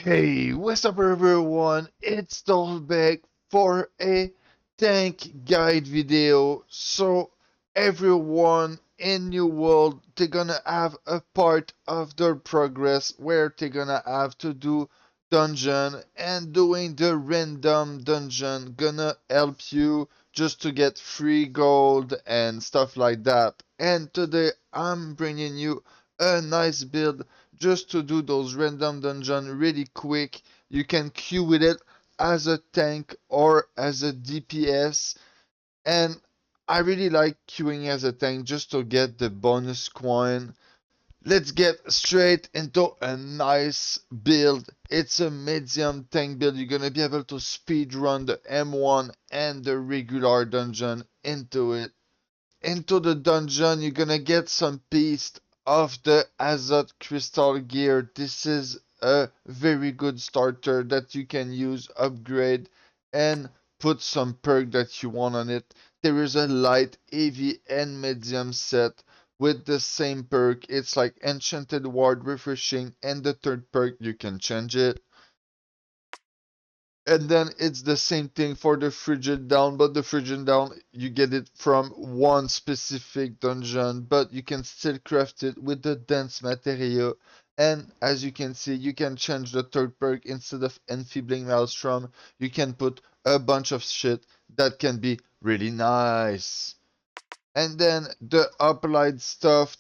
Hey, what's up everyone? It's back for a tank guide video. So everyone in New World, they're gonna have a part of their progress where they're gonna have to do dungeon, and doing the random dungeon gonna help you just to get free gold and stuff like that. And today I'm bringing you a nice build just to do those random dungeon really quick. You can queue with it as a tank or as a DPS, and I really like queuing as a tank just to get the bonus coin. Let's get straight into a nice build. It's a medium tank build. You're gonna be able to speed run the M1 and the regular dungeon into it. Into the dungeon, you're gonna get some piece of the Azot Crystal gear. This is a very good starter that you can use, upgrade, and put some perk that you want on it. There is a light, heavy, and medium set with the same perk. It's like Enchanted Ward, Refreshing, and the third perk, you can change it. And then it's the same thing for the Frigid Down, but the Frigid Down, you get it from one specific dungeon, but you can still craft it with the dense material. And as you can see, you can change the third perk. Instead of Enfeebling Maelstrom, you can put a bunch of shit that can be really nice. And then the applied stuff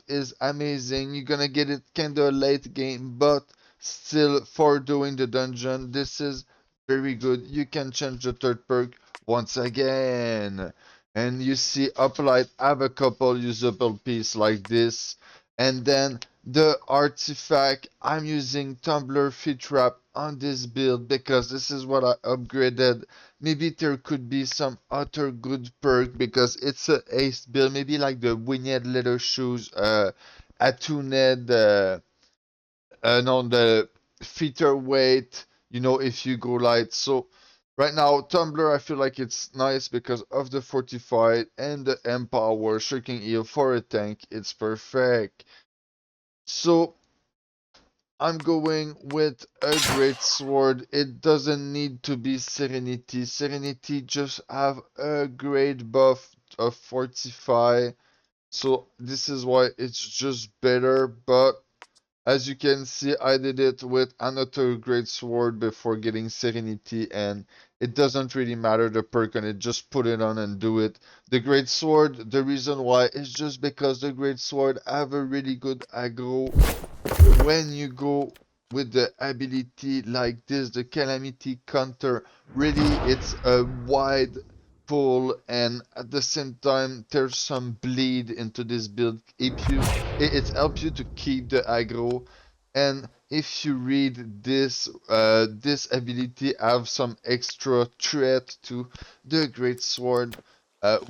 is amazing. You're gonna get it kinda late game, but still for doing the dungeon, this is very good. You can change the third perk once again. And you see applied have a couple usable piece like this. And then the artifact, I'm using Tumbler Feet Trap on this build because this is what I upgraded. Maybe there could be some other good perk because it's a ace build. Maybe like the winged leather shoes, attuned, no, the feature weight. If you go light. So right now, Tumbler, I feel like it's nice because of the fortified and the empower shrinking heal for a tank. It's perfect. So I'm going with a great sword. It doesn't need to be Serenity. Serenity just have a great buff of Fortify. So this is why it's just better. But as you can see, I did it with another great sword before getting Serenity, and it doesn't really matter the perk on it. Just put it on and do it. The great sword, the reason why is just because the great sword have a really good aggro when you go with the ability like this, the Calamity Counter. Really, it's a wide pull, and at the same time there's some bleed into this build. It helps you to keep the aggro. And if you read this, this ability have some extra threat to the great sword.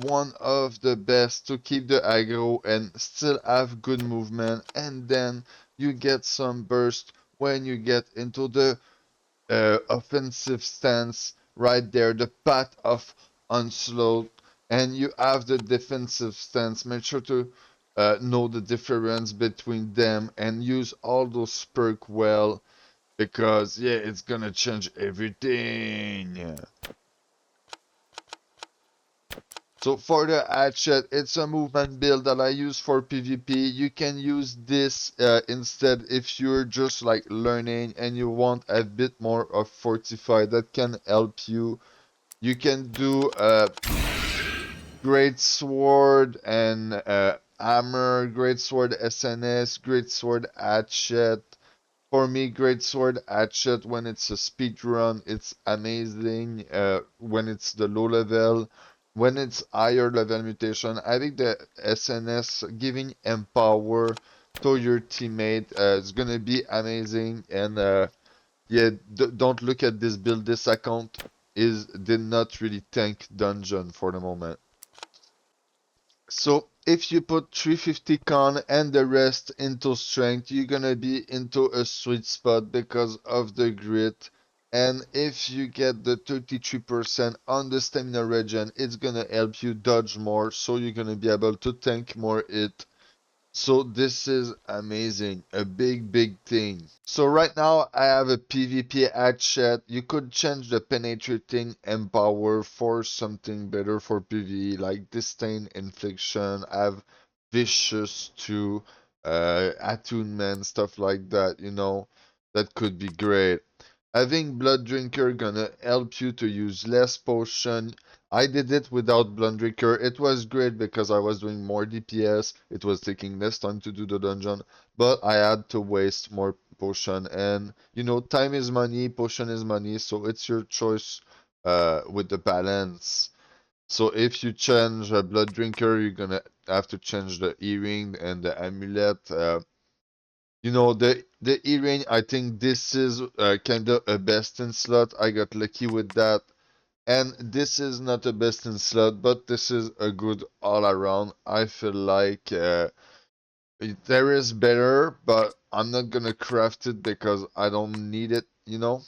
One of the best to keep the aggro and still have good movement. And then you get some burst when you get into the offensive stance right there, the path of onslaught, and you have the defensive stance. Make sure to know the difference between them and use all those perk well, because yeah, it's gonna change everything. So for the hatchet, it's a movement build that I use for PvP. You can use this instead if you're just like learning and you want a bit more of fortify that can help you. You can do great sword and hammer, great sword SNS, great sword hatchet. For me, great sword hatchet when it's a speed run, it's amazing. When it's the low level, when it's higher level mutation, I think the SNS giving empower to your teammate is gonna be amazing. And yeah, don't look at this build. This account did not really tank dungeon for the moment. So if you put 350 con and the rest into strength, you're gonna be into a sweet spot because of the grit. And if you get the 33% on the stamina regen, it's gonna help you dodge more, so you're gonna be able to tank more hit. So this is amazing, a big thing. So right now I have a PvP ad chat. You could change the penetrating empower for something better for PvE, like disdain infliction. I have vicious to attunement, stuff like that, you know. That could be great. Having blood drinker gonna help you to use less potion. I did it without Blundricker. It was great because I was doing more DPS. It was taking less time to do the dungeon, but I had to waste more potion. And you know, time is money, potion is money, so it's your choice with the balance. So if you change a Blood Drinker, you're gonna have to change the earring and the amulet. You know, the earring, I think this is kind of a best in slot. I got lucky with that. And this is not a best in slot, but this is a good all around. I feel like there is better, but I'm not gonna craft it because I don't need it, you know?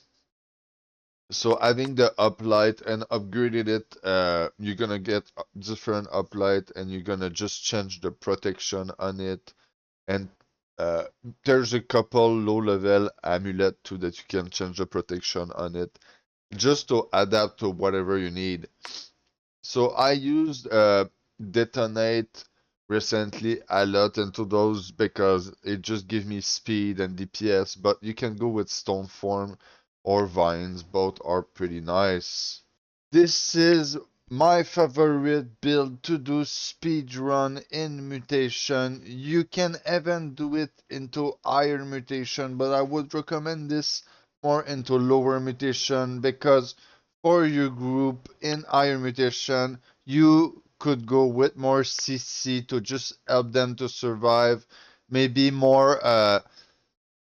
So having the uplight and upgraded it, you're gonna get different uplight and you're gonna just change the protection on it. And uh, there's a couple low level amulet too that you can change the protection on it just to adapt to whatever you need. So I used detonate recently a lot into those because it just gives me speed and DPS, but you can go with stone form or vines, both are pretty nice. This is my favorite build to do speed run in mutation. You can even do it into higher mutation, but I would recommend this more into lower mutation because for your group in higher mutation, you could go with more CC to just help them to survive. Maybe more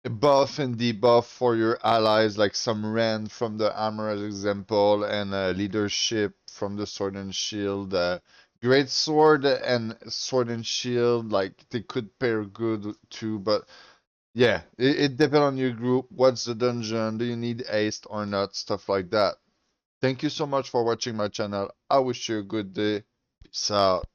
buff and debuff for your allies, like some rend from the armor as example, and leadership from the sword and shield. Great sword and sword and shield, like they could pair good too, but yeah, it depends on your group. What's the dungeon? Do you need haste or not? Stuff like that. Thank you so much for watching my channel. I wish you a good day. Peace out.